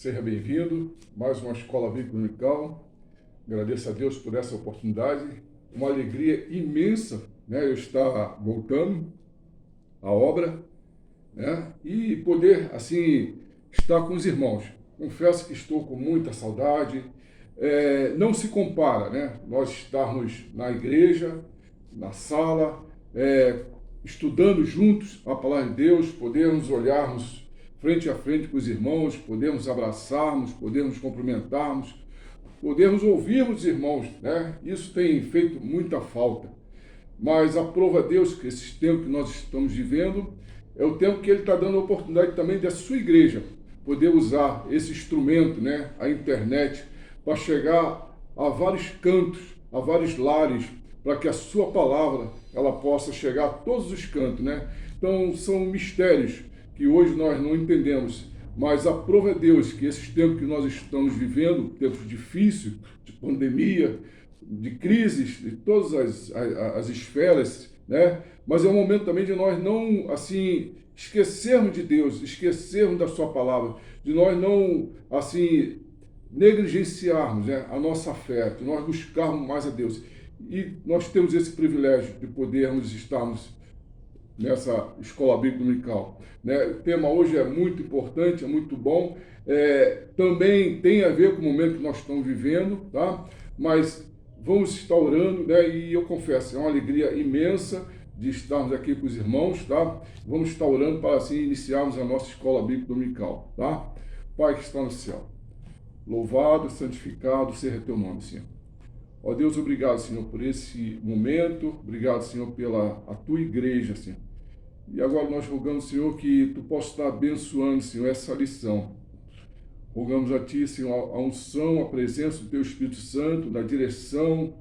Seja bem-vindo, mais uma Escola Bíblica Dominical. Agradeço a Deus por essa oportunidade. Uma alegria imensa, né, eu estar voltando à obra, né, e poder, assim, estar com os irmãos. Confesso que estou com muita saudade. Não se compara, né, nós estarmos na igreja, na sala, estudando juntos a palavra de Deus, podermos olharmos frente a frente com os irmãos, podemos abraçarmos, podemos cumprimentarmos, podemos ouvirmos os irmãos, né? Isso tem feito muita falta. Mas aprova a Deus que esse tempo que nós estamos vivendo é o tempo que Ele está dando a oportunidade também da sua igreja poder usar esse instrumento, né? A internet, para chegar a vários cantos, a vários lares, para que a sua palavra ela possa chegar a todos os cantos, né? Então são mistérios que hoje nós não entendemos, mas aprova a Deus que esses tempos que nós estamos vivendo, tempos difíceis, de pandemia, de crises, de todas as esferas, né? Mas é um momento também de nós não, assim, esquecermos de Deus, esquecermos da sua palavra, de nós não, assim, negligenciarmos, né, a nossa fé, de nós buscarmos mais a Deus. E nós temos esse privilégio de podermos estarmos nessa Escola Bíblica Dominical, né? O tema hoje é muito importante, é muito bom, também tem a ver com o momento que nós estamos vivendo, tá? Mas vamos estar orando, né? E eu confesso, é uma alegria imensa de estarmos aqui com os irmãos, tá? Vamos estar orando para assim iniciarmos a nossa Escola Bíblica Dominical, tá? Pai que está no céu, louvado, santificado seja teu nome, Senhor. Ó Deus, obrigado, Senhor, por esse momento, obrigado, Senhor, pela a tua igreja, Senhor. E agora nós rogamos, Senhor, que tu possa estar abençoando, Senhor, essa lição. Rogamos a ti, Senhor, a unção, a presença do teu Espírito Santo, na direção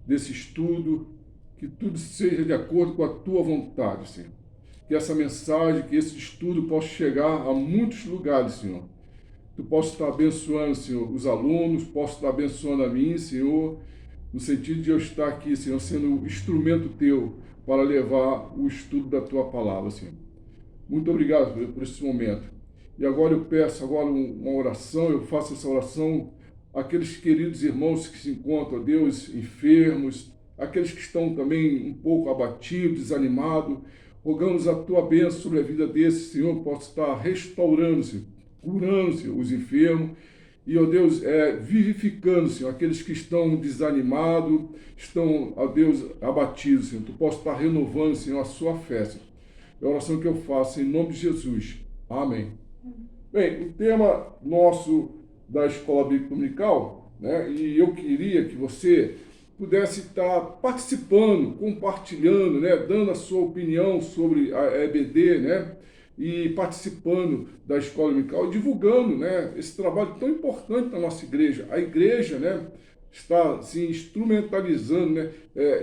desse estudo, que tudo seja de acordo com a tua vontade, Senhor. Que essa mensagem, que esse estudo possa chegar a muitos lugares, Senhor. Tu possa estar abençoando, Senhor, os alunos, possa estar abençoando a mim, Senhor, no sentido de eu estar aqui, Senhor, sendo instrumento teu para levar o estudo da tua palavra, Senhor. Muito obrigado por esse momento. E agora eu peço uma oração, eu faço essa oração àqueles queridos irmãos que se encontram, ó Deus, enfermos, aqueles que estão também um pouco abatidos, desanimados. Rogamos a tua bênção sobre a vida desses, Senhor, possa estar restaurando, Senhor, curando, Senhor, os enfermos, e, ó Deus, vivificando, Senhor, aqueles que estão desanimados, estão, ó Deus, abatidos, Senhor. Tu possa estar renovando, Senhor, a sua fé, Senhor. É a oração que eu faço em nome de Jesus. Amém. Bem, o tema nosso da Escola Bíblica Dominical, né, e eu queria que você pudesse estar participando, compartilhando, né, dando a sua opinião sobre a EBD, né, e participando da Escola Dominical, divulgando, né, esse trabalho tão importante na nossa igreja. A igreja, né, está se instrumentalizando, né,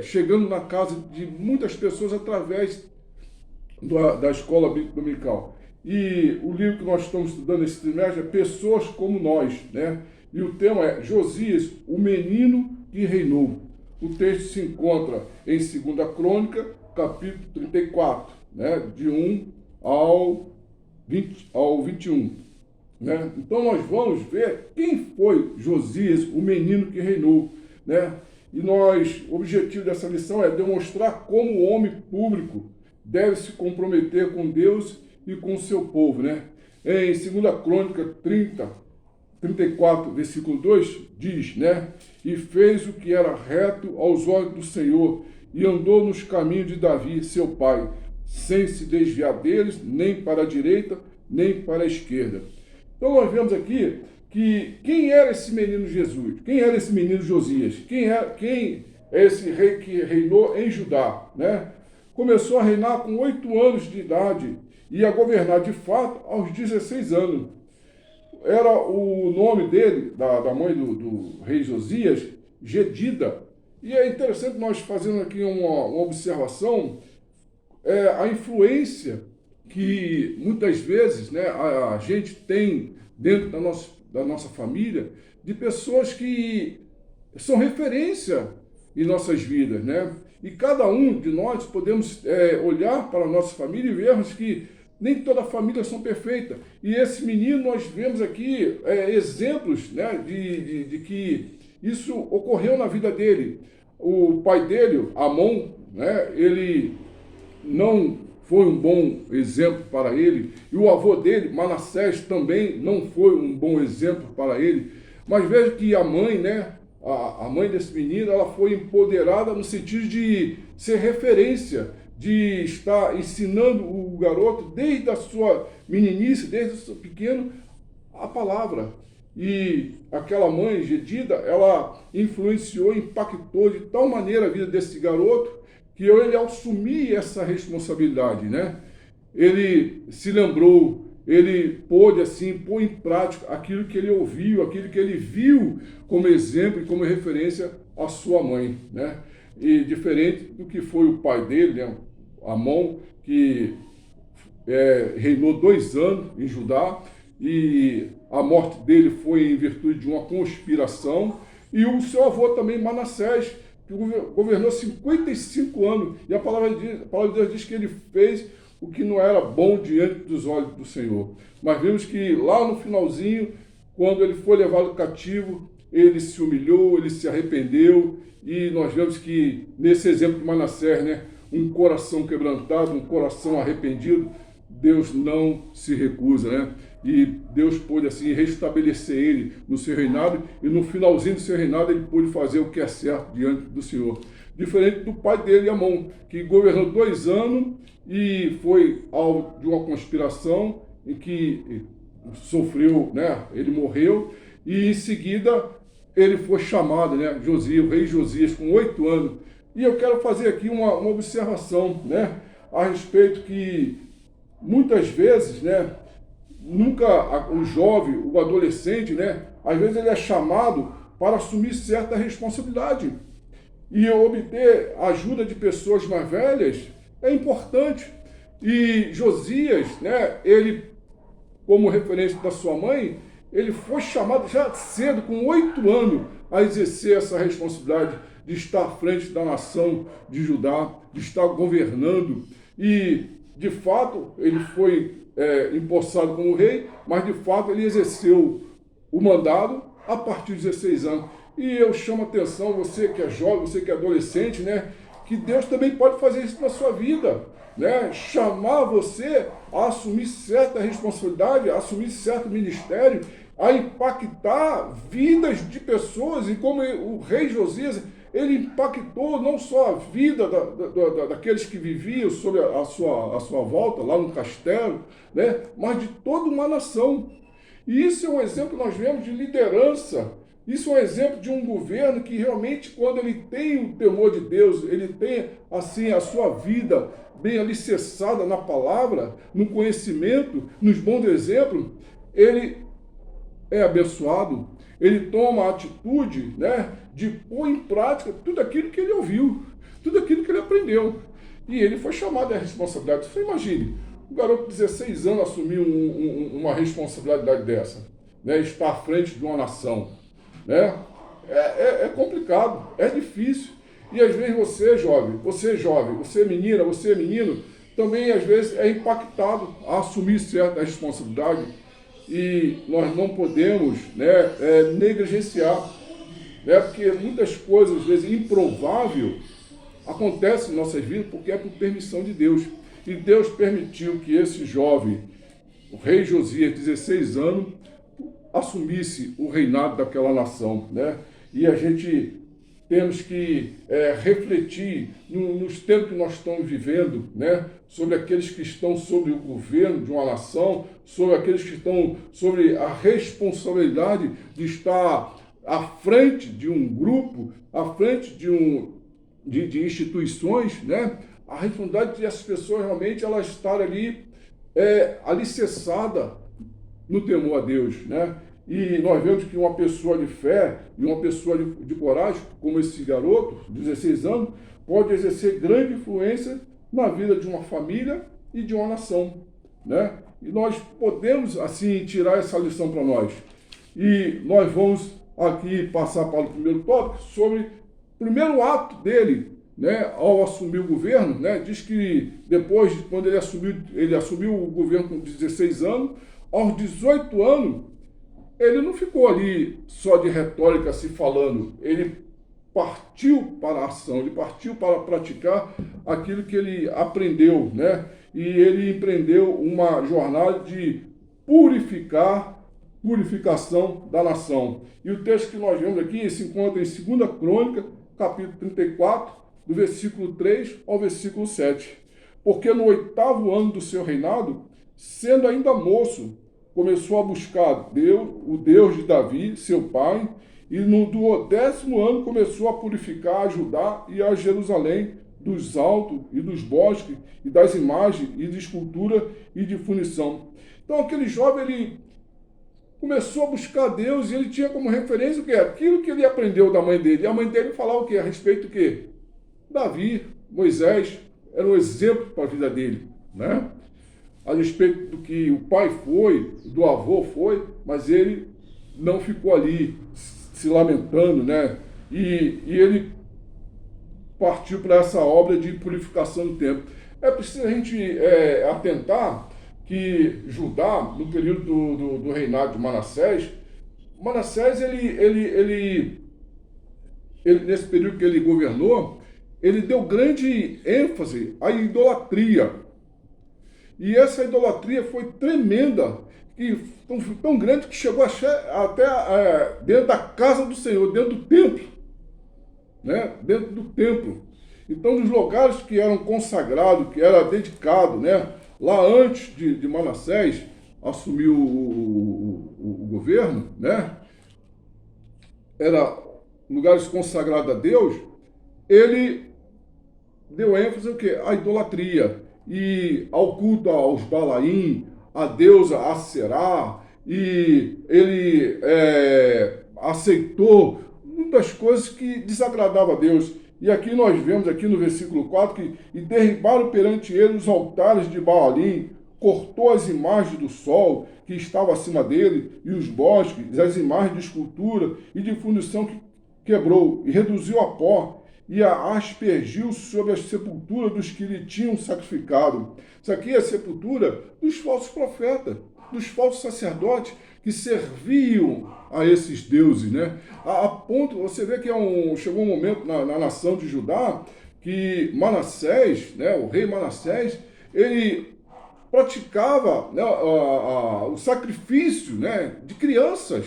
chegando na casa de muitas pessoas através da Escola Bíblica Dominical. E o livro que nós estamos estudando esse trimestre é Pessoas como Nós, né? E o tema é Josias, o menino que reinou. O texto se encontra em 2 Crônica, capítulo 34, né? De 1 ao 21. Né? Então nós vamos ver quem foi Josias, o menino que reinou. Né? E o objetivo dessa lição é demonstrar como o homem público deve se comprometer com Deus e com o seu povo. Né? Em 2 Crônica 34, versículo 2, diz, né? E fez o que era reto aos olhos do Senhor, e andou nos caminhos de Davi, seu pai, sem se desviar deles, nem para a direita, nem para a esquerda. Então nós vemos aqui que quem era esse menino Jesus? Quem era esse menino Josias? Quem é esse rei que reinou em Judá? Né? Começou a reinar com 8 anos de idade e a governar de fato aos 16 anos. Era o nome dele, da mãe do rei Josias, Gedida. E é interessante nós fazermos aqui uma observação, a influência que muitas vezes, né, a gente tem dentro da nossa família de pessoas que são referência em nossas vidas, né? E cada um de nós podemos olhar para a nossa família e vermos que nem toda família são perfeitas. E esse menino, nós vemos aqui exemplos, né, de que isso ocorreu na vida dele. O pai dele, Amon, né, ele não foi um bom exemplo para ele, e o avô dele, Manassés, também não foi um bom exemplo para ele. Mas veja que a mãe, né, a mãe desse menino, ela foi empoderada no sentido de ser referência, de estar ensinando o garoto desde a sua meninice, desde o seu pequeno, a palavra. E aquela mãe, Gedida, ela influenciou, impactou de tal maneira a vida desse garoto, que ele, ao assumir essa responsabilidade, né, ele se lembrou, ele pôde, assim, pôr em prática aquilo que ele ouviu, aquilo que ele viu como exemplo e como referência à sua mãe, né? E diferente do que foi o pai dele, né, Amon, que reinou 2 anos em Judá, e a morte dele foi em virtude de uma conspiração, e o seu avô também, Manassés, que governou 55 anos, e a palavra de Deus diz que ele fez o que não era bom diante dos olhos do Senhor. Mas vimos que lá no finalzinho, quando ele foi levado cativo, ele se humilhou, ele se arrependeu, e nós vemos que nesse exemplo de Manassés, né, um coração quebrantado, um coração arrependido, Deus não se recusa, né? E Deus pôde assim restabelecer ele no seu reinado, e no finalzinho do seu reinado ele pôde fazer o que é certo diante do Senhor. Diferente do pai dele, Amon, que governou 2 anos e foi alvo de uma conspiração em que sofreu, né? Ele morreu, e em seguida ele foi chamado, né? Josias, o rei Josias, com 8 anos. E eu quero fazer aqui uma observação, né? A respeito que muitas vezes, né? Nunca o jovem, o adolescente, né? Às vezes ele é chamado para assumir certa responsabilidade. E obter a ajuda de pessoas mais velhas é importante. E Josias, né? Ele, como referência da sua mãe, ele foi chamado já cedo, com 8 anos, a exercer essa responsabilidade de estar à frente da nação de Judá, de estar governando. E, de fato, ele foi empossado como rei, mas, de fato, ele exerceu o mandado a partir de 16 anos. E eu chamo a atenção, você que é jovem, você que é adolescente, né, que Deus também pode fazer isso na sua vida, né, chamar você a assumir certa responsabilidade, a assumir certo ministério, a impactar vidas de pessoas, e como o rei Josias, ele impactou não só a vida daqueles que viviam sobre a sua volta, lá no castelo, né, mas de toda uma nação. E isso é um exemplo que nós vemos de liderança. Isso é um exemplo de um governo que realmente, quando ele tem o temor de Deus, ele tem assim a sua vida bem alicerçada na palavra, no conhecimento, nos bons exemplos, ele é abençoado, ele toma a atitude, né, de pôr em prática tudo aquilo que ele ouviu, tudo aquilo que ele aprendeu. E ele foi chamado à responsabilidade. Você imagine, um garoto de 16 anos assumir uma responsabilidade dessa, né, estar à frente de uma nação, né? É complicado, é difícil. E às vezes você, jovem, você menina, você menino, também às vezes é impactado a assumir certa responsabilidade. E nós não podemos, né, negligenciar, né, porque muitas coisas, às vezes, improváveis acontecem em nossas vidas porque é por permissão de Deus. E Deus permitiu que esse jovem, o rei Josias, 16 anos, assumisse o reinado daquela nação, né? E a gente temos que refletir nos tempos que nós estamos vivendo, né? Sobre aqueles que estão sobre o governo de uma nação, sobre aqueles que estão sobre a responsabilidade de estar à frente de um grupo, à frente de instituições, né? A responsabilidade de essas pessoas realmente elas estarem ali alicerçada no temor a Deus, né? E nós vemos que uma pessoa de fé e uma pessoa de coragem, como esse garoto, 16 anos, pode exercer grande influência na vida de uma família e de uma nação, né? E nós podemos, assim, tirar essa lição para nós. E nós vamos aqui passar para o primeiro tópico sobre o primeiro ato dele, né, ao assumir o governo, né, diz que depois, quando ele assumiu o governo com 16 anos, aos 18 anos, ele não ficou ali só de retórica se falando, ele partiu para a ação, ele partiu para praticar aquilo que ele aprendeu, né? E ele empreendeu uma jornada de purificação da nação. E o texto que nós vemos aqui se encontra em 2 Crônica, capítulo 34, do versículo 3 ao versículo 7. Porque no 8º ano do seu reinado, sendo ainda moço, começou a buscar Deus, o Deus de Davi, seu pai, e no 10º ano começou a purificar a Judá e a Jerusalém dos altos e dos bosques e das imagens e de escultura e de funição. Então aquele jovem, ele começou a buscar Deus e ele tinha como referência o quê? Aquilo que ele aprendeu da mãe dele. E a mãe dele falava o quê? A respeito do quê? Davi, Moisés, era um exemplo para a vida dele, né? A respeito do que o pai foi, do avô foi, mas ele não ficou ali se lamentando, né? E ele partiu para essa obra de purificação do templo. É preciso a gente atentar que Judá, no período do reinado de Manassés, ele, nesse período que ele governou, ele deu grande ênfase à idolatria. E essa idolatria foi tremenda, e tão grande que chegou até dentro da casa do Senhor, dentro do templo, né? Dentro do templo. Então, nos lugares que eram consagrados, que era dedicado, né? Lá antes de Manassés assumir o governo, né? Era lugares consagrados a Deus, ele deu ênfase ao quê? À idolatria e ao culto aos Balaim, a deusa Aserá, e ele aceitou muitas coisas que desagradavam a Deus. E aqui nós vemos, aqui no versículo 4, que e derribaram perante ele os altares de Baalim, cortou as imagens do sol que estava acima dele, e os bosques, as imagens de escultura e de fundição que quebrou, e reduziu a pó, e a aspergiu sobre a sepultura dos que lhe tinham sacrificado. Isso aqui é a sepultura dos falsos profetas, dos falsos sacerdotes que serviam a esses deuses, né? A ponto, você vê que chegou um momento na nação de Judá que Manassés, né, o rei Manassés, ele praticava, né, o sacrifício, né, de crianças.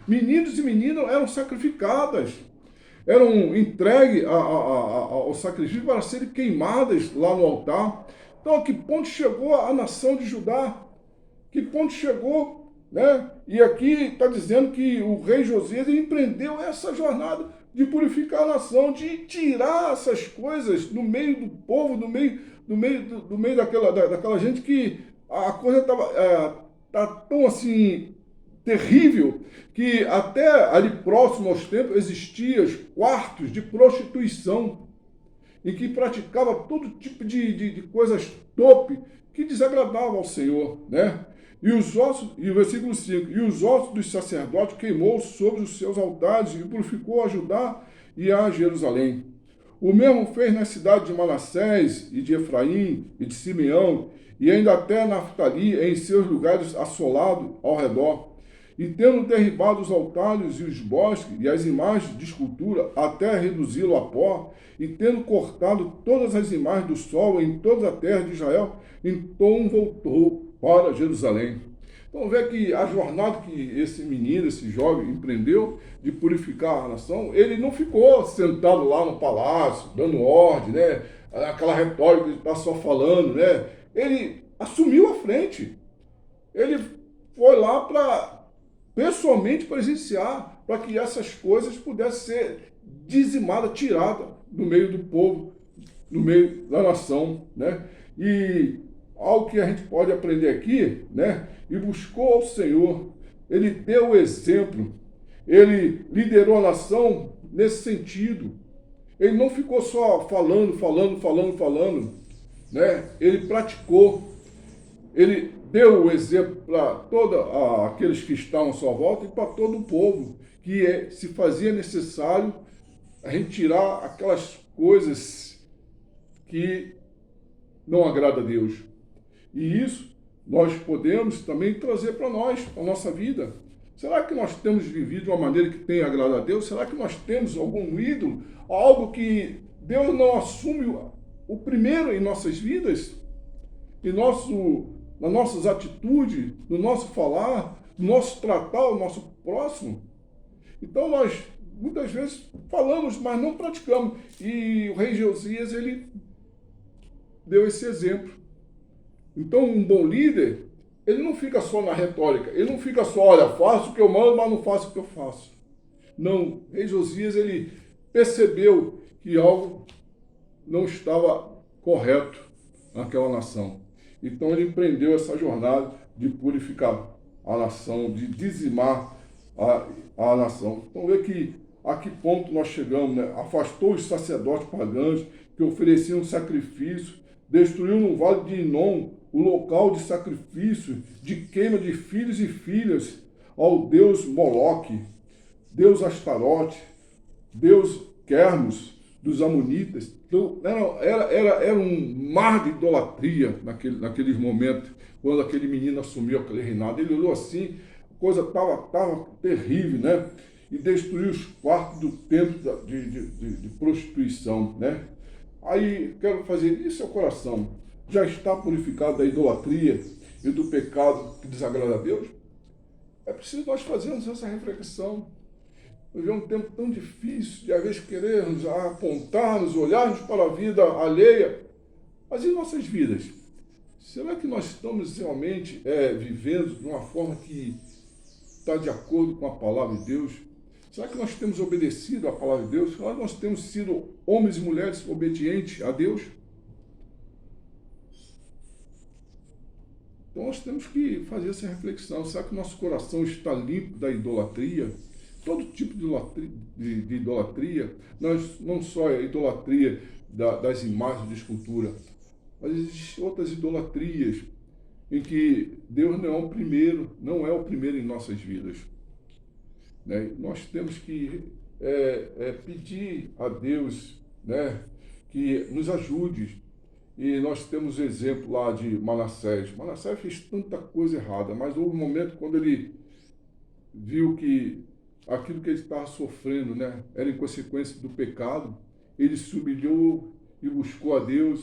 Meninos e meninas eram sacrificadas, eram entregues ao sacrifício para serem queimadas lá no altar. Então, a que ponto chegou a nação de Judá? Que ponto chegou, né? E aqui está dizendo que o rei Josias empreendeu essa jornada de purificar a nação, de tirar essas coisas do meio do povo, do meio daquela gente, que a coisa tá tão assim terrível, que até ali próximo aos templos existiam quartos de prostituição, em que praticava todo tipo de coisas tope que desagradavam ao Senhor, né? E o versículo 5, e os ossos dos sacerdotes queimou sobre os seus altares e purificou a Judá e a Jerusalém. O mesmo fez na cidade de Manassés e de Efraim e de Simeão, e ainda até Naftali, em seus lugares assolados ao redor. E tendo derribado os altares e os bosques e as imagens de escultura, até reduzi-lo a pó, e tendo cortado todas as imagens do sol em toda a terra de Israel, então voltou para Jerusalém. Então vê que a jornada que esse menino, esse jovem empreendeu de purificar a nação, ele não ficou sentado lá no palácio, dando ordem, né? Aquela retórica de estar só falando, né? Ele assumiu a frente. Ele foi lá para pessoalmente presenciar, para que essas coisas pudessem ser dizimadas, tiradas do meio do povo, no meio da nação, né? E algo que a gente pode aprender aqui, né? E buscou ao Senhor, ele deu o exemplo, ele liderou a nação nesse sentido. Ele não ficou só falando, né? Ele praticou, ele deu o exemplo para todos aqueles que estavam à sua volta e para todo o povo, que se fazia necessário a gente tirar aquelas coisas que não agradam a Deus. E isso nós podemos também trazer para nós, para a nossa vida. Será que nós temos vivido de uma maneira que tenha agradado a Deus? Será que nós temos algum ídolo, algo que Deus não assume o primeiro em nossas vidas? Nas nossas atitudes, no nosso falar, no nosso tratar o nosso próximo? Então nós muitas vezes falamos, mas não praticamos. E o rei Josias, ele deu esse exemplo. Então um bom líder, ele não fica só na retórica, ele não fica só, olha, faço o que eu mando, mas não faço o que eu faço. Não, o rei Josias, ele percebeu que algo não estava correto naquela nação. Então ele empreendeu essa jornada de purificar a nação, de dizimar a nação. Então vê que a que ponto nós chegamos, né? Afastou os sacerdotes pagãos que ofereciam sacrifício, destruiu no vale de Inom o local de sacrifício, de queima de filhos e filhas ao deus Moloque, deus Astarote, deus Quermos dos Amonitas. Então, era um mar de idolatria naqueles momentos, quando aquele menino assumiu aquele reinado. Ele olhou assim, a coisa estava terrível, né? E destruiu os quartos do templo de prostituição, né? Aí, quero fazer isso, seu coração já está purificado da idolatria e do pecado que desagrada a Deus? É preciso nós fazermos essa reflexão. Vivemos um tempo tão difícil de, às vezes, querermos apontarmos, olharmos para a vida alheia. Mas em nossas vidas, será que nós estamos realmente vivendo de uma forma que está de acordo com a palavra de Deus? Será que nós temos obedecido à palavra de Deus? Será que nós temos sido homens e mulheres obedientes a Deus? Então nós temos que fazer essa reflexão. Será que o nosso coração está limpo da idolatria? Todo tipo de idolatria, não só a idolatria das imagens de escultura, mas existem outras idolatrias em que Deus não é o primeiro em nossas vidas. Né? Nós temos que pedir a Deus, né, que nos ajude. E nós temos o exemplo lá de Manassés. Manassés fez tanta coisa errada, mas houve um momento quando ele viu que aquilo que ele estava sofrendo, né, era em consequência do pecado. Ele se humilhou e buscou a Deus,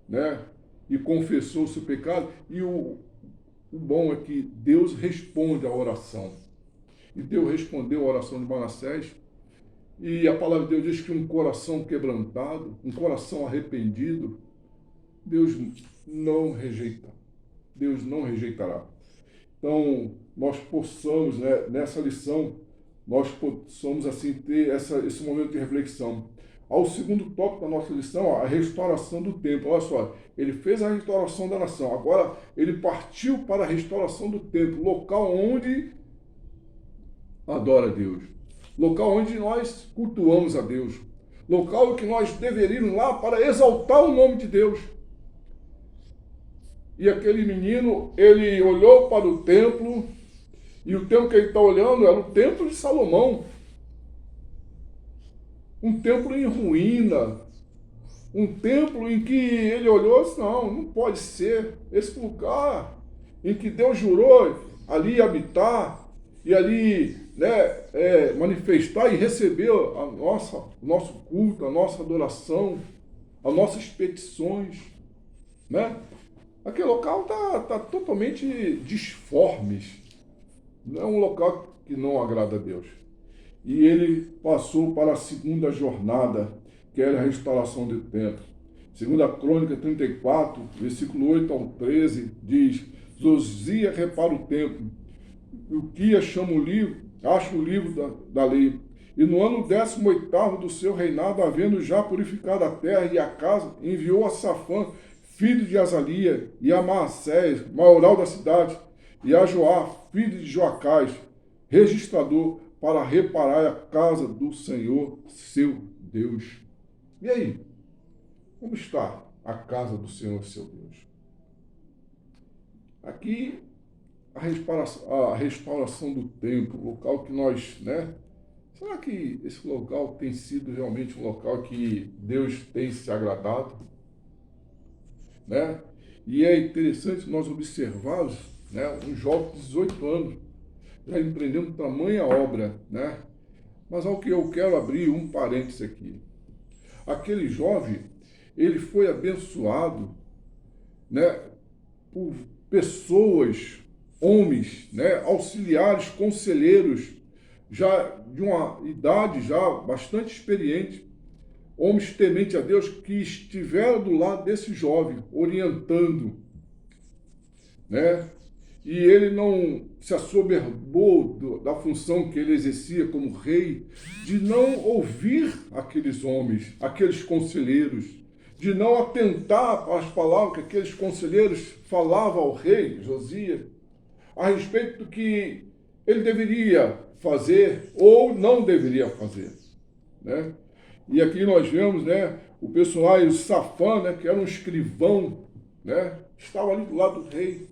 né, e confessou o seu pecado. E o bom é que Deus responde à oração. E Deus respondeu a oração de Manassés. E a palavra de Deus diz que um coração quebrantado, um coração arrependido, Deus não rejeita. Deus não rejeitará. Então, nós possamos, né, nessa lição, nós possamos assim ter esse momento de reflexão. Ao segundo tópico da nossa lição, a restauração do templo. Olha só, ele fez a restauração da nação. Agora, ele partiu para a restauração do templo, local onde adora a Deus, local onde nós cultuamos a Deus, local que nós deveríamos lá para exaltar o nome de Deus. E aquele menino, ele olhou para o templo, e o templo que ele está olhando era o templo de Salomão. Um templo em ruína, um templo em que ele olhou e disse, não pode ser esse lugar em que Deus jurou ali habitar e ali, né, manifestar e receber o nosso culto, a nossa adoração, as nossas petições, né? Aquele local está totalmente disforme, não é um local que não agrada a Deus. E ele passou para a segunda jornada, que era a restauração do templo. Segunda Crônica 34, versículo 8 ao 13, diz, Josias repara o templo, Uquias acha o livro da lei. E no ano 18º do seu reinado, havendo já purificado a terra e a casa, enviou a Safã, filho de Azalia, e a Maassés, maioral da cidade, e a Joá, filho de Joacás, registrador, para reparar a casa do Senhor, seu Deus. E aí? Como está a casa do Senhor, seu Deus? Aqui, a restauração do templo, local que nós, né? será que esse local tem sido realmente um local que Deus tem se agradado? Né? E é interessante nós observarmos, né, um jovem de 18 anos, já empreendendo tamanha obra, né? Mas ao que eu quero abrir um parênteses aqui. Aquele jovem, ele foi abençoado, né, por pessoas, homens, né, auxiliares, conselheiros, já de uma idade já bastante experiente, homens tementes a Deus que estiveram do lado desse jovem, orientando, né? E ele não se assoberbou da função que ele exercia como rei, de não ouvir aqueles homens, aqueles conselheiros, de não atentar para as palavras que aqueles conselheiros falavam ao rei Josias, a respeito do que ele deveria fazer ou não deveria fazer, né? E aqui nós vemos, né, o personagem Safã, né, que era um escrivão, né, estava ali do lado do rei.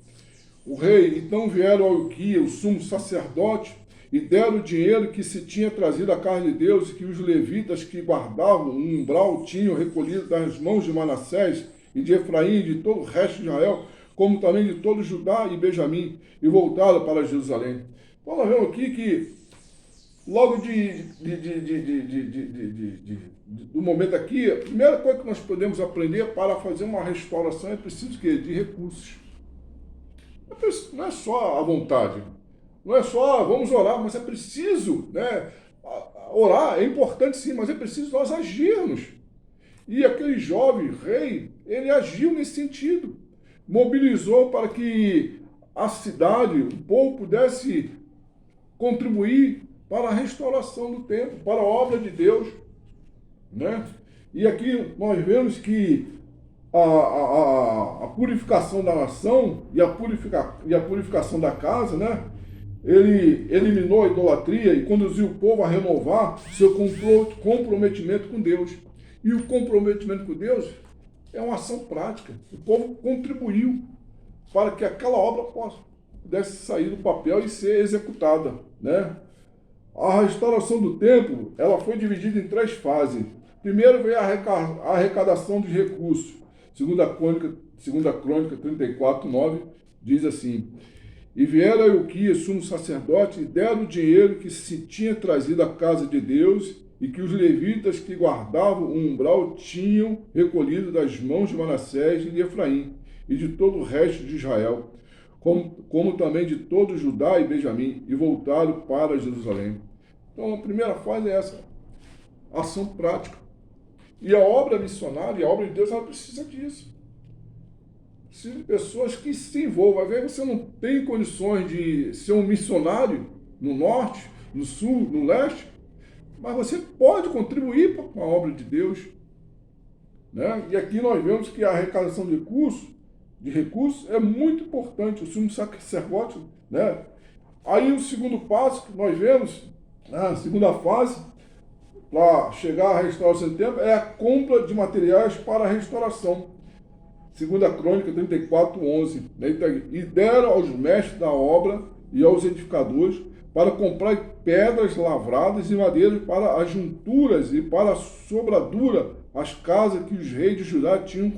O rei, então vieram ao Hilquias, o sumo sacerdote, e deram o dinheiro que se tinha trazido à casa de Deus e que os levitas que guardavam um umbral tinham recolhido das mãos de Manassés e de Efraim e de todo o resto de Israel, como também de todo Judá e Benjamim, e voltaram para Jerusalém. Então nós vemos aqui que logo do momento aqui, a primeira coisa que nós podemos aprender para fazer uma restauração é preciso de recursos. Não é só a vontade, não é só vamos orar, mas é preciso, né? Orar é importante sim, mas é preciso nós agirmos. E aquele jovem rei, ele agiu nesse sentido, mobilizou para que a cidade, o povo pudesse contribuir para a restauração do templo, para a obra de Deus, né? E aqui nós vemos que a purificação da nação e a purificação da casa, né? Ele eliminou a idolatria e conduziu o povo a renovar seu comprometimento com Deus. E o comprometimento com Deus é uma ação prática. O povo contribuiu para que aquela obra pudesse sair do papel e ser executada, né? A restauração do templo, ela foi dividida em 3 fases. Primeiro veio a arrecadação dos recursos. Segunda Crônica 34:9 diz assim: e vieram a Hilquias, sumo sacerdote, e deram o dinheiro que se tinha trazido à casa de Deus e que os levitas que guardavam o umbral tinham recolhido das mãos de Manassés e de Efraim e de todo o resto de Israel, como também de todo Judá e Benjamim, e voltaram para Jerusalém. Então a primeira fase é essa, ação prática. E a obra missionária, a obra de Deus, ela precisa disso. Precisa de pessoas que se envolvam. Às vezes você não tem condições de ser um missionário no norte, no sul, no leste, mas você pode contribuir com a obra de Deus, né? E aqui nós vemos que a arrecadação de recursos é muito importante, o sumo sacerdote, né? Aí o segundo passo que nós vemos, a segunda fase, para chegar à restauração do templo, é a compra de materiais para a restauração. Segunda Crônica 34:11. Né? E deram aos mestres da obra e aos edificadores para comprar pedras lavradas e madeira para as junturas e para a sobradura, as casas que os reis de Judá tinham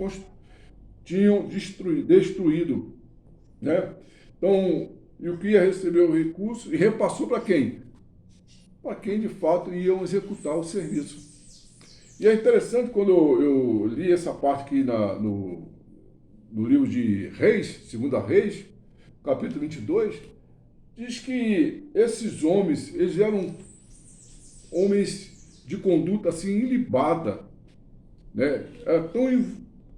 destruído. Né? Então, Hilquias recebeu o recurso e repassou para quem? Para quem de fato iam executar o serviço. E é interessante quando eu li essa parte aqui no livro de Reis, 2 Reis, capítulo 22, diz que esses homens, eles eram homens de conduta assim ilibada, né? Era tão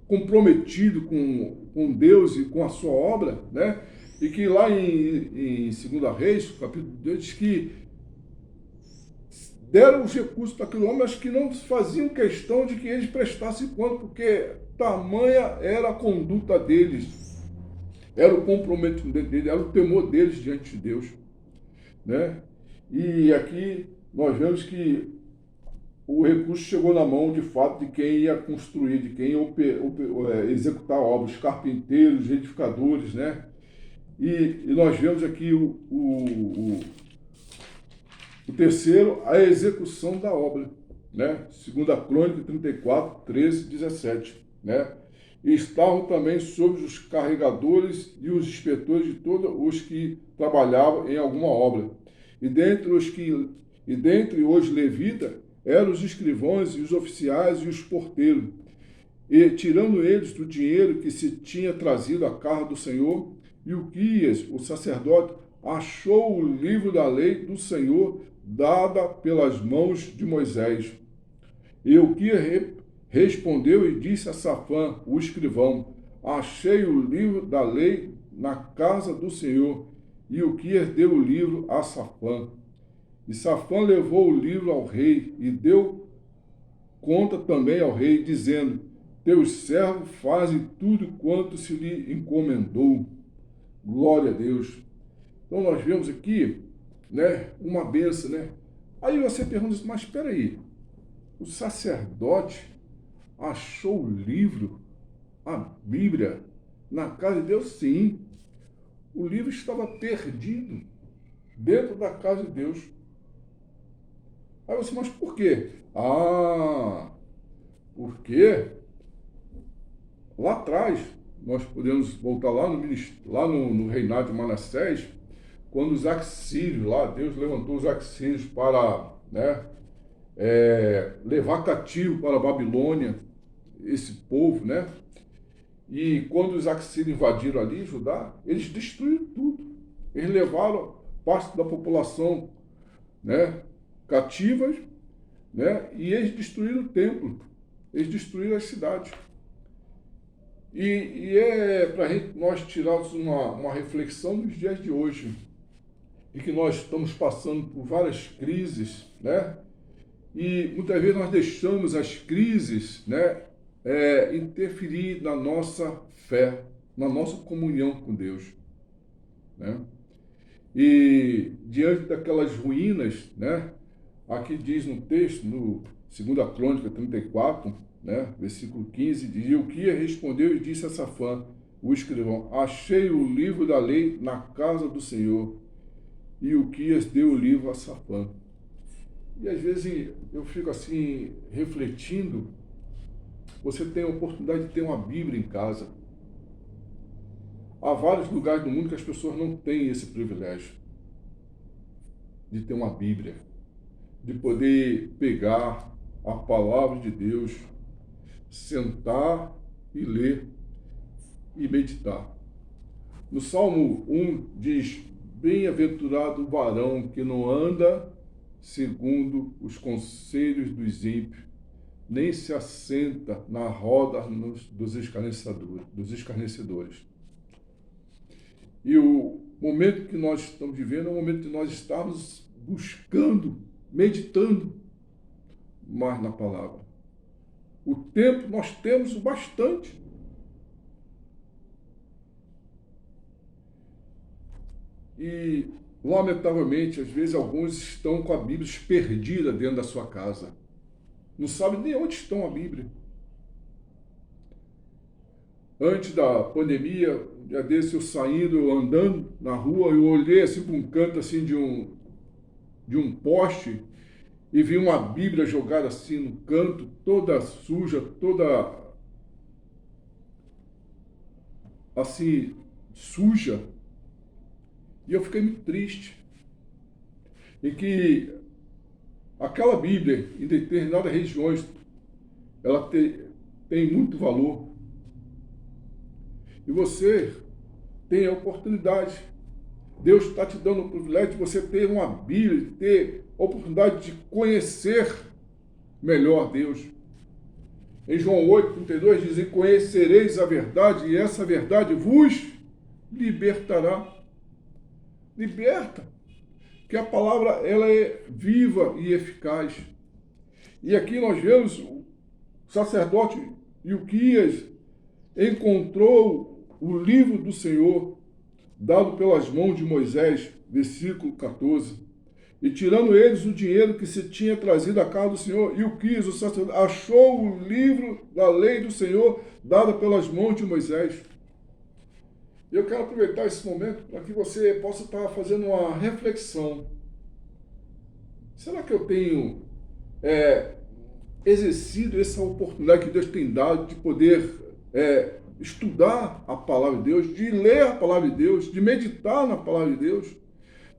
comprometido com Deus e com a sua obra, né? E que lá em 2 Reis, capítulo 2, diz que deram os recursos para aquele homem, mas que não faziam questão de que eles prestassem conta, porque tamanha era a conduta deles, era o comprometimento deles, era o temor deles diante de Deus, né? E aqui nós vemos que o recurso chegou na mão, de fato, de quem ia construir, de quem ia executar a obra, os carpinteiros, os edificadores, né? E nós vemos aqui O terceiro, a execução da obra, né? 2 Crônica 34, 13, 17, né? E estavam também sobre os carregadores e os inspetores de todos os que trabalhavam em alguma obra. E dentre os levitas eram os escrivãos e os oficiais e os porteiros. E tirando eles do dinheiro que se tinha trazido à casa do Senhor, Ilquias, o sacerdote, achou o livro da lei do Senhor dada pelas mãos de Moisés. E Ilquias respondeu e disse a Safã, o escrivão: achei o livro da lei na casa do Senhor. E Ilquias deu o livro a Safã. E Safã levou o livro ao rei e deu conta também ao rei, dizendo: teus servos fazem tudo quanto se lhe encomendou. Glória a Deus. Então nós vemos aqui, né, uma benção, né? Aí você pergunta, mas espera aí, o sacerdote achou o livro, a Bíblia, na casa de Deus? Sim. O livro estava perdido dentro da casa de Deus. Aí você, mas por quê? Porque lá atrás, nós podemos voltar lá no reinado de Manassés, quando os Axírios, lá, Deus levantou os Axírios para, né, levar cativo para a Babilônia, esse povo, né? E quando os Axírios invadiram ali, Judá, eles destruíram tudo. Eles levaram parte da população, né, cativas, né? E eles destruíram o templo, eles destruíram as cidades. E é para nós tirarmos uma reflexão dos dias de hoje, e que nós estamos passando por várias crises, né? E muitas vezes nós deixamos as crises, né, interferir na nossa fé, na nossa comunhão com Deus, né? E diante daquelas ruínas, né, aqui diz no texto, no 2 Crônica 34, né, versículo 15, diz: Ilquias respondeu e disse a Safã, o escrivão: achei o livro da lei na casa do Senhor. E Ilquias deu o livro a Safã. E às vezes eu fico assim, refletindo. Você tem a oportunidade de ter uma Bíblia em casa. Há vários lugares do mundo que as pessoas não têm esse privilégio de ter uma Bíblia, de poder pegar a palavra de Deus, sentar e ler e meditar. No Salmo 1 diz: bem-aventurado o varão que não anda segundo os conselhos dos ímpios, nem se assenta na roda dos escarnecedores. E o momento que nós estamos vivendo é o momento de nós estarmos buscando, meditando mais na palavra. O tempo nós temos o bastante. E, lamentavelmente, às vezes alguns estão com a Bíblia perdida dentro da sua casa. Não sabem nem onde estão a Bíblia. Antes da pandemia, um dia desse, eu saindo, eu andando na rua, eu olhei assim para um canto assim de um poste e vi uma Bíblia jogada assim no canto, toda suja, toda assim suja. E eu fiquei muito triste. E que aquela Bíblia, em determinadas regiões, ela tem muito valor. E você tem a oportunidade. Deus está te dando o privilégio de você ter uma Bíblia, de ter a oportunidade de conhecer melhor Deus. Em João 8,32 diz: e conhecereis a verdade, e essa verdade vos libertará. Liberta. Que a palavra ela é viva e eficaz. E aqui nós vemos o sacerdote Ilquias encontrou o livro do Senhor, dado pelas mãos de Moisés, versículo 14. E tirando eles o dinheiro que se tinha trazido à casa do Senhor, Ilquias, o sacerdote, achou o livro da lei do Senhor, dado pelas mãos de Moisés. E eu quero aproveitar esse momento para que você possa estar fazendo uma reflexão. Será que eu tenho exercido essa oportunidade que Deus tem dado de poder estudar a palavra de Deus, de ler a palavra de Deus, de meditar na palavra de Deus,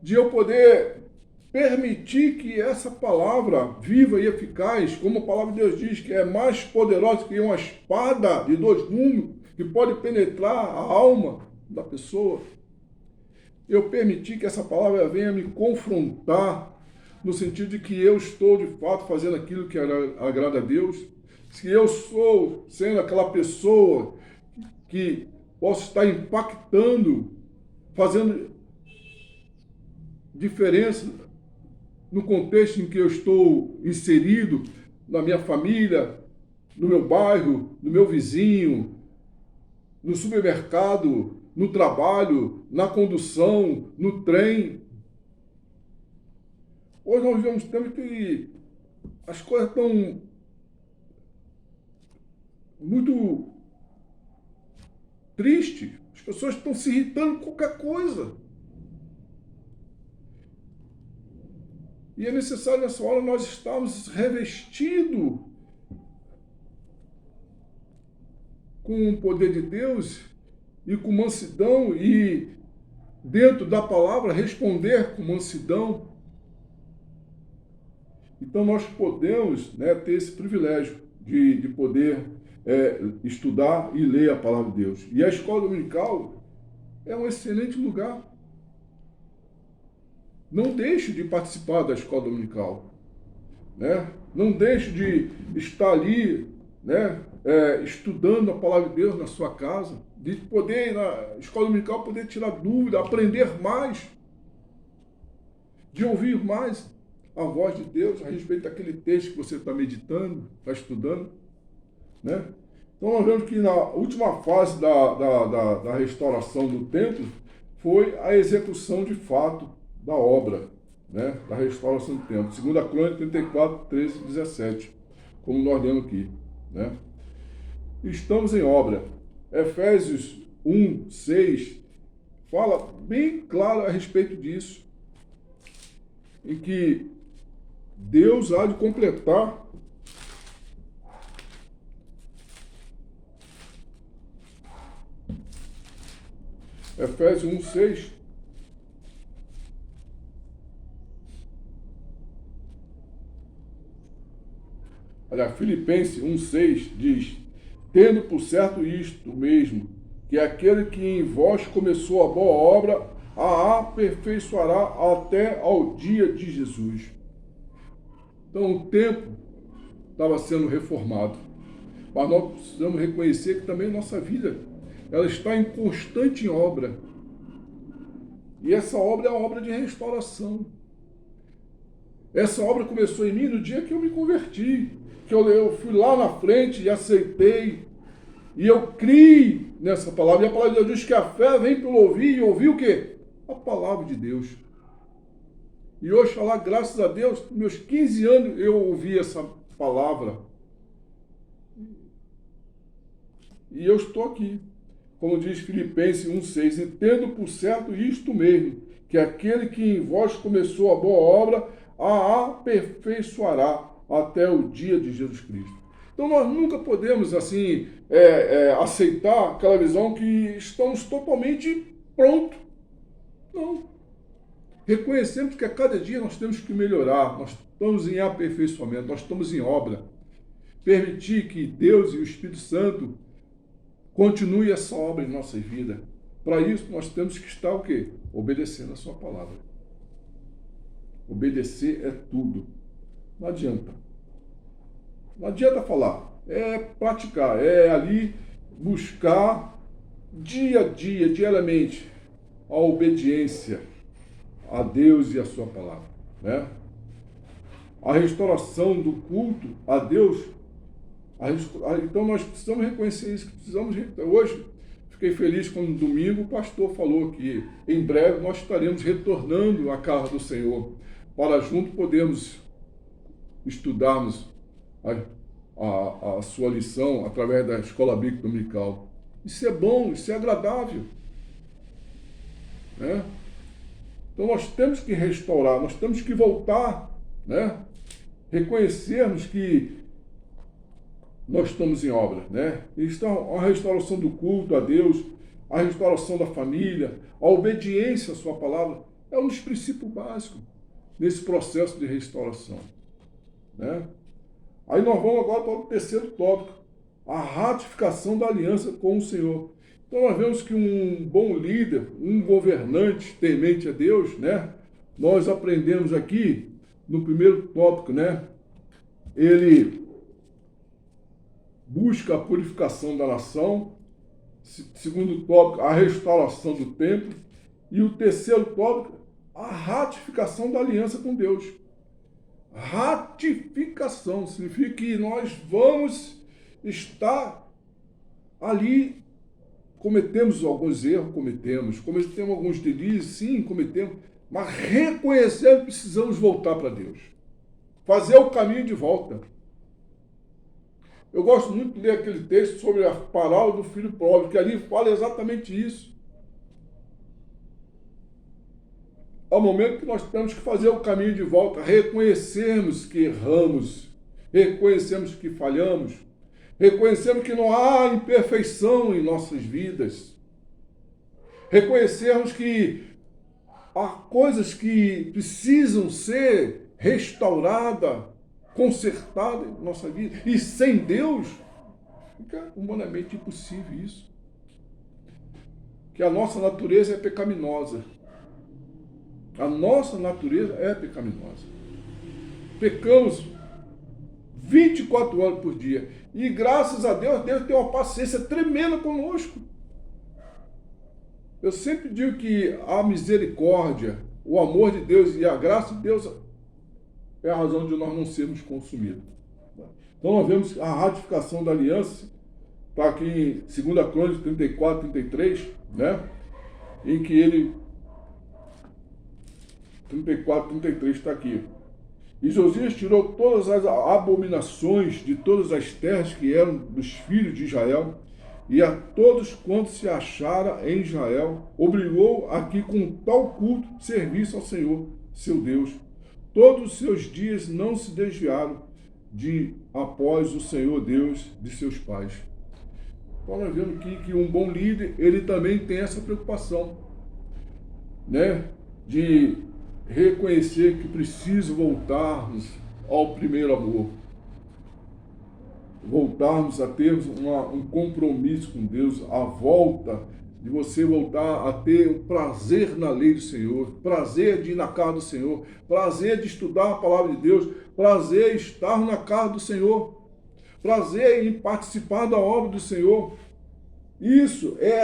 de eu poder permitir que essa palavra viva e eficaz, como a palavra de Deus diz, que é mais poderosa que uma espada de dois gumes, que pode penetrar a alma da pessoa, eu permitir que essa palavra venha me confrontar, no sentido de que eu estou de fato fazendo aquilo que agrada a Deus, se eu estou sendo aquela pessoa que posso estar impactando, fazendo diferença no contexto em que eu estou inserido, na minha família, no meu bairro, no meu vizinho, no supermercado, no trabalho, na condução, no trem. Hoje nós vivemos tempo que as coisas estão muito tristes, as pessoas estão se irritando com qualquer coisa. E é necessário nessa hora nós estarmos revestidos com o poder de Deus e com mansidão e dentro da palavra responder com mansidão. Então nós podemos, né, ter esse privilégio de poder estudar e ler a palavra de Deus. E a escola dominical é um excelente lugar. Não deixe de participar da escola dominical, né? Não deixe de estar ali, né, estudando a palavra de Deus na sua casa, de poder, na escola dominical, poder tirar dúvida, aprender mais, de ouvir mais a voz de Deus a respeito daquele texto que você está meditando, está estudando, né? Então nós vemos que na última fase da restauração do templo foi a execução de fato da obra, né, da restauração do templo. 2 Crônicas 34, 13 e 17, como nós lemos aqui, né? Estamos em obra. Efésios 1, 6 fala bem claro a respeito disso, em que Deus há de completar Efésios 1, 6. Olha, Filipenses 1,6 diz: tendo por certo isto mesmo, que aquele que em vós começou a boa obra, a aperfeiçoará até ao dia de Jesus. Então o templo estava sendo reformado, mas nós precisamos reconhecer que também nossa vida, ela está em constante obra. E essa obra é uma obra de restauração. Essa obra começou em mim no dia que eu me converti, que eu fui lá na frente e aceitei, e eu criei nessa palavra. E a palavra de Deus diz que a fé vem pelo ouvir, e ouvir o quê? A palavra de Deus. E hoje, falar, graças a Deus, meus 15 anos eu ouvi essa palavra. E eu estou aqui. Como diz Filipenses 1,6, entendo por certo isto mesmo, que aquele que em vós começou a boa obra, a aperfeiçoará até o dia de Jesus Cristo. Então nós nunca podemos assim aceitar aquela visão que estamos totalmente prontos. Não. Reconhecemos que a cada dia nós temos que melhorar, nós estamos em aperfeiçoamento, nós estamos em obra. Permitir que Deus e o Espírito Santo continue essa obra em nossas vidas. Para isso nós temos que estar o quê? Obedecendo a sua palavra. Obedecer é tudo. Não adianta. Não adianta falar. É praticar. É ali buscar dia a dia, diariamente, a obediência a Deus e a sua palavra, né? A restauração do culto a Deus. Então nós precisamos reconhecer isso. Hoje, fiquei feliz quando no domingo o pastor falou que em breve nós estaremos retornando à casa do Senhor, para juntos podermos estudarmos a sua lição através da escola bíblica dominical. Isso é bom, isso é agradável, né? Então nós temos que restaurar, nós temos que voltar né? Reconhecermos que nós estamos em obra, né? Então, a restauração do culto a Deus, a restauração da família, a obediência à sua palavra, é um dos princípios básicos nesse processo de restauração, né? Aí nós vamos agora para o terceiro tópico, a ratificação da aliança com o Senhor. Então nós vemos que um bom líder, um governante temente a Deus, né? Nós aprendemos aqui no primeiro tópico, né? Ele busca a purificação da nação. Segundo tópico, a restauração do templo. E o terceiro tópico, a ratificação da aliança com Deus. Ratificação significa que nós vamos estar ali. Cometemos alguns erros, cometemos alguns delírios, sim, cometemos, mas reconhecendo que precisamos voltar para Deus. Fazer o caminho de volta. Eu gosto muito de ler aquele texto sobre a parábola do filho pródigo, que ali fala exatamente isso. Ao momento que nós temos que fazer o caminho de volta, reconhecermos que erramos, reconhecemos que falhamos, reconhecemos que não há imperfeição em nossas vidas, reconhecermos que há coisas que precisam ser restauradas, consertadas em nossa vida, e sem Deus fica humanamente impossível isso. Que a nossa natureza é pecaminosa. A nossa natureza é pecaminosa. Pecamos 24 horas por dia. E graças a Deus, Deus tem uma paciência tremenda conosco. Eu sempre digo que a misericórdia, o amor de Deus e a graça de Deus é a razão de nós não sermos consumidos. Então nós vemos a ratificação da aliança, está aqui em 2 Crônicas 34, 33, né? Em que ele 34, 33 está aqui. E Josias tirou todas as abominações de todas as terras que eram dos filhos de Israel, e a todos quantos se achara em Israel, obrigou a que com tal culto servisse ao Senhor, seu Deus. Todos os seus dias não se desviaram de após o Senhor Deus de seus pais. Então nós vemos aqui que um bom líder, ele também tem essa preocupação, né? De reconhecer que preciso voltarmos ao primeiro amor. Voltarmos a termos um compromisso com Deus, a volta de você voltar a ter o prazer na lei do Senhor, prazer de ir na casa do Senhor, prazer de estudar a palavra de Deus, prazer em estar na casa do Senhor, prazer em participar da obra do Senhor. Isso é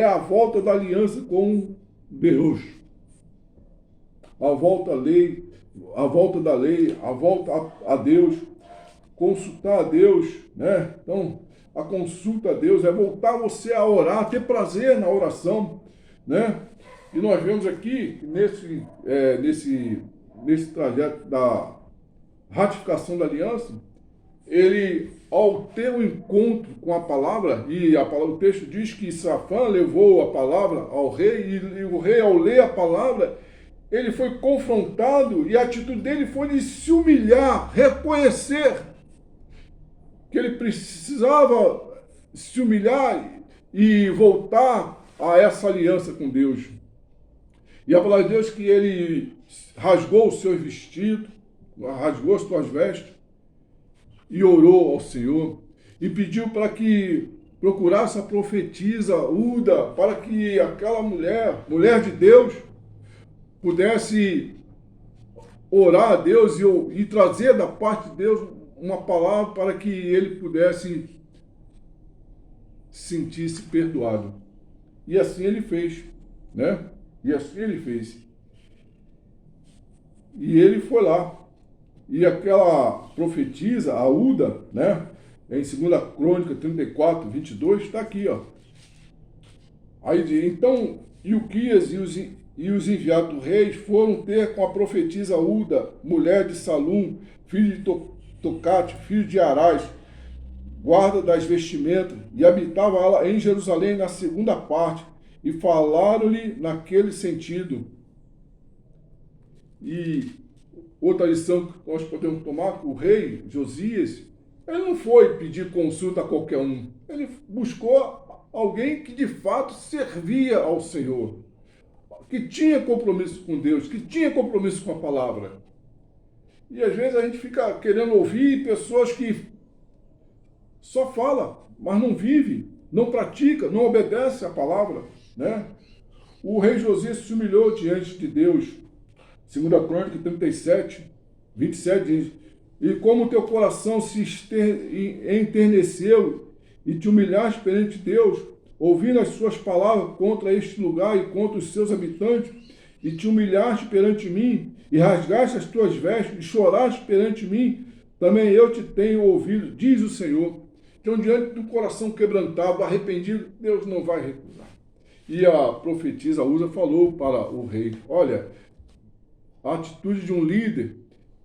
a volta da aliança com Deus. A volta da lei, a volta a Deus, consultar a Deus, né? Então, a consulta a Deus é voltar você a orar, ter prazer na oração, né? E nós vemos aqui, nesse trajeto da ratificação da aliança, ele, ao ter um encontro com a palavra, o texto diz que Safã levou a palavra ao rei, e o rei, ao ler a palavra, ele foi confrontado, e a atitude dele foi de se humilhar, reconhecer que ele precisava se humilhar e voltar a essa aliança com Deus. E a palavra de Deus que ele rasgou os seus vestidos, rasgou as suas vestes, e orou ao Senhor, e pediu para que procurasse a profetisa Uda, para que aquela mulher de Deus, pudesse orar a Deus e trazer da parte de Deus uma palavra para que ele pudesse sentir-se perdoado. E assim ele fez, né? E assim ele fez. E ele foi lá. E aquela profetisa, a Uda, né? Em 2 Crônica 34, 22, está aqui, ó. Aí diz, então, Ilquias e os enviados do rei foram ter com a profetisa Uda, mulher de Salum, filho de Tocate, filho de Arás, guarda das vestimentas, e habitava ela em Jerusalém na segunda parte, e falaram-lhe naquele sentido. E outra lição que nós podemos tomar, que o rei Josias, ele não foi pedir consulta a qualquer um. Ele buscou alguém que de fato servia ao Senhor, que tinha compromisso com Deus, que tinha compromisso com a palavra. E às vezes a gente fica querendo ouvir pessoas que só falam, mas não vive, não pratica, não obedece à palavra, né? O rei Josias se humilhou diante de Deus. 2 Crônicas 37, 27 diz: e como teu coração se enterneceu e te humilhaste perante Deus, ouvindo as suas palavras contra este lugar e contra os seus habitantes, e te humilhaste perante mim, e rasgaste as tuas vestes, e choraste perante mim, também eu te tenho ouvido, diz o Senhor. Então, diante do coração quebrantado, arrependido, Deus não vai recusar. E a profetisa Uza falou para o rei: olha, a atitude de um líder,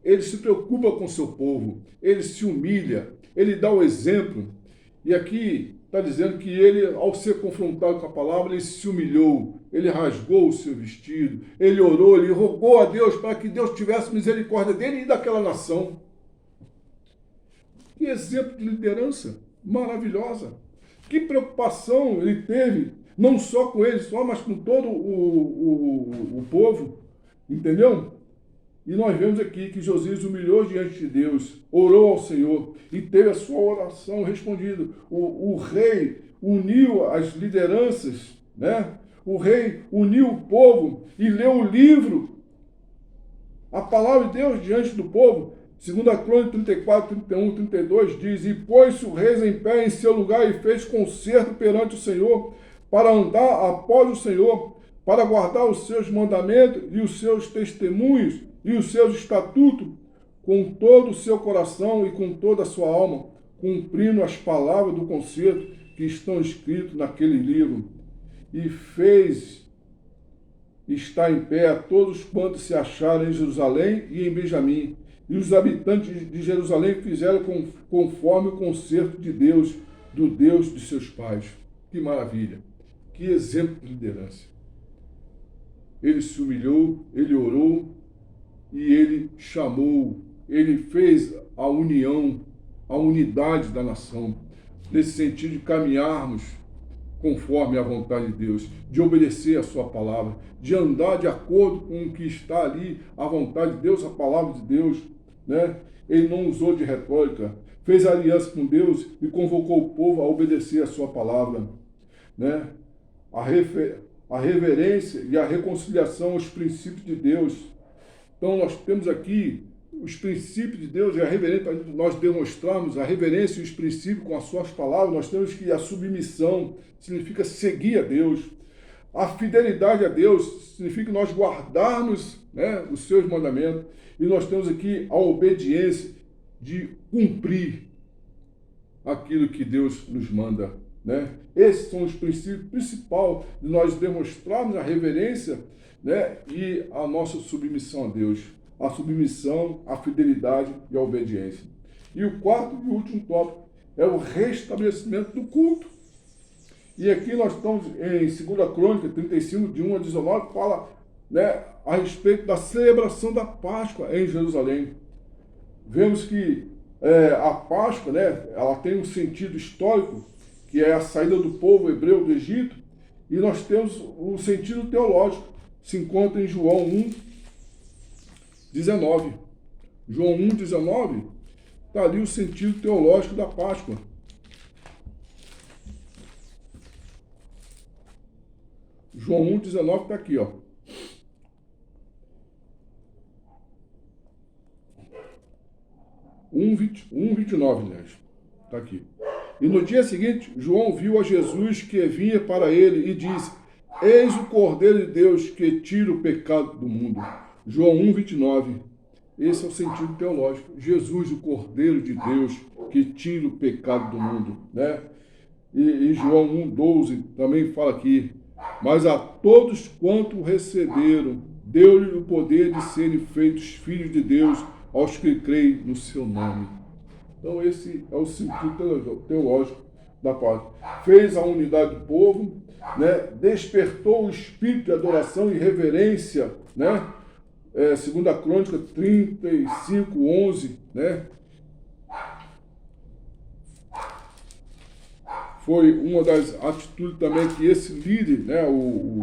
ele se preocupa com o seu povo, ele se humilha, ele dá o exemplo. E aqui está dizendo que ele, ao ser confrontado com a palavra, ele se humilhou, ele rasgou o seu vestido, ele orou, ele rogou a Deus para que Deus tivesse misericórdia dele e daquela nação. Que exemplo de liderança maravilhosa! Que preocupação ele teve, não só com ele só, mas com todo o povo, entendeu? E nós vemos aqui que Josias humilhou diante de Deus, orou ao Senhor e teve a sua oração respondida. O rei uniu as lideranças, né? O rei uniu o povo e leu o livro, a palavra de Deus diante do povo. 2 Crônicas 34, 31, 32 diz: e pôs-se o rei em pé em seu lugar e fez concerto perante o Senhor, para andar após o Senhor, para guardar os seus mandamentos e os seus testemunhos e os seus estatutos, com todo o seu coração e com toda a sua alma, cumprindo as palavras do concerto que estão escritas naquele livro. E fez estar em pé a todos quantos se acharam em Jerusalém e em Benjamim. E os habitantes de Jerusalém fizeram conforme o concerto de Deus, do Deus de seus pais. Que maravilha! Que exemplo de liderança! Ele se humilhou, ele orou, e ele chamou, ele fez a união, a unidade da nação, nesse sentido de caminharmos conforme a vontade de Deus, de obedecer a sua palavra, de andar de acordo com o que está ali, a vontade de Deus, a palavra de Deus, né? Ele não usou de retórica, fez aliança com Deus e convocou o povo a obedecer a sua palavra, né? A reverência e a reconciliação aos princípios de Deus. Então, nós temos aqui os princípios de Deus e a reverência, para nós demonstrarmos a reverência e os princípios com as suas palavras. Nós temos que a submissão significa seguir a Deus. A fidelidade a Deus significa nós guardarmos, né, os seus mandamentos. E nós temos aqui a obediência de cumprir aquilo que Deus nos manda, né? Esses são os princípios principais de nós demonstrarmos a reverência, né, e a nossa submissão a Deus, a submissão, a fidelidade e a obediência. E o quarto e último tópico é o restabelecimento do culto. E aqui nós estamos em 2 Crônicas 35, de 1 a 19, fala, né, a respeito da celebração da Páscoa em Jerusalém. Vemos que a Páscoa, né, ela tem um sentido histórico, que é a saída do povo hebreu do Egito, e nós temos o sentido teológico, se encontra em João 1, 19. João 1, 19, está ali o sentido teológico da Páscoa. João 1, 19 está aqui, ó. 1:29, aliás. Está aqui. E no dia seguinte, João viu a Jesus que vinha para ele e disse: eis o Cordeiro de Deus que tira o pecado do mundo. João 1:29. Esse é o sentido teológico. Jesus, o Cordeiro de Deus que tira o pecado do mundo, né? E João 1:12 também fala aqui: mas a todos quanto o receberam, deu-lhe o poder de serem feitos filhos de Deus, aos que creem no seu nome. Então esse é o sentido teológico da Páscoa. Fez a unidade do povo, né? Despertou o espírito de adoração e reverência, né? Segunda Crônica 35, 11, né? Foi uma das atitudes também que esse líder, né, o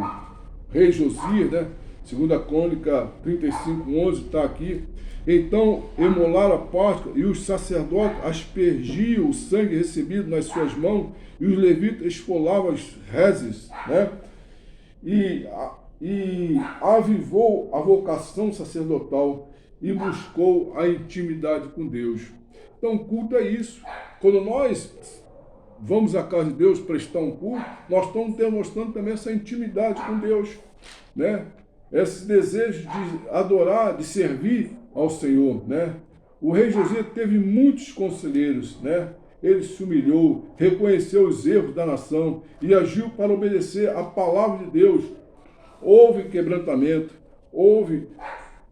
rei Josias, né, segunda Crônica 35, 11, está aqui. Então emolaram a Páscoa e os sacerdotes aspergiam o sangue recebido nas suas mãos e os levitas esfolavam as reses, né? E avivou a vocação sacerdotal e buscou a intimidade com Deus. Então, culto é isso. Quando nós vamos à casa de Deus prestar um culto, nós estamos demonstrando também essa intimidade com Deus, né? Esse desejo de adorar, de servir ao Senhor, né? O rei Josias teve muitos conselheiros, né? Ele se humilhou, reconheceu os erros da nação e agiu para obedecer a palavra de Deus. Houve quebrantamento, houve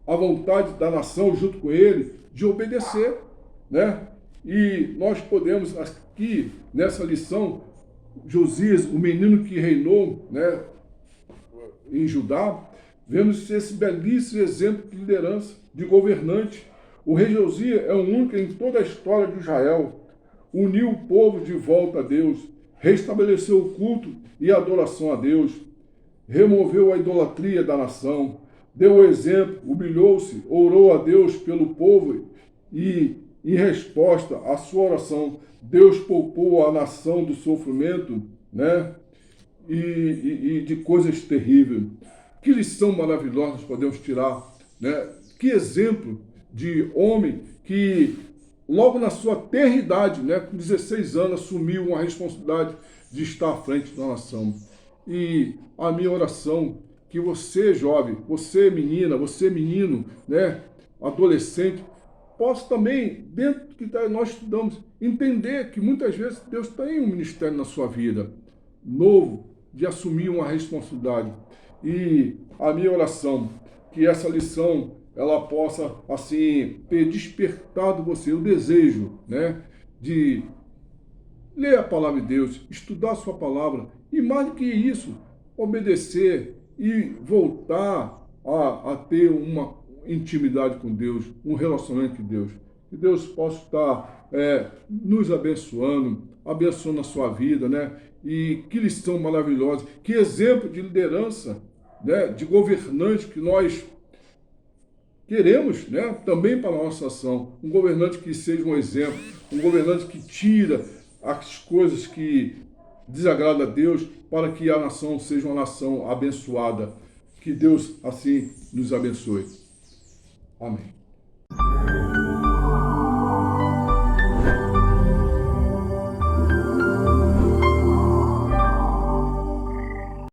a vontade da nação junto com ele de obedecer, né? E nós podemos aqui, nessa lição, Josias, o menino que reinou, né, em Judá, vemos esse belíssimo exemplo de liderança, de governante. O rei Josias é o único em toda a história de Israel. Uniu o povo de volta a Deus, restabeleceu o culto e a adoração a Deus, removeu a idolatria da nação, deu o exemplo, humilhou-se, orou a Deus pelo povo e, em resposta à sua oração, Deus poupou a nação do sofrimento, né? E de coisas terríveis. Que lição maravilhosa nós podemos tirar, né? Que exemplo de homem que logo na sua tenra idade, né, com 16 anos, assumiu uma responsabilidade de estar à frente da nação. E a minha oração, que você, jovem, você, menina, você, menino, né, adolescente, possa também, dentro do que nós estudamos, entender que muitas vezes Deus tem um ministério na sua vida, novo, de assumir uma responsabilidade. E a minha oração, que essa lição ela possa, assim, ter despertado você o desejo, né, de ler a palavra de Deus, estudar a sua palavra e, mais do que isso, obedecer e voltar a ter uma intimidade com Deus, um relacionamento com Deus. Que Deus possa estar nos abençoando, abençoando a sua vida, né? E que lição maravilhosa, que exemplo de liderança, né, de governante que nós queremos, né, também para a nossa ação. Um governante que seja um exemplo, um governante que tira as coisas que desagradam a Deus para que a nação seja uma nação abençoada. Que Deus assim nos abençoe. Amém.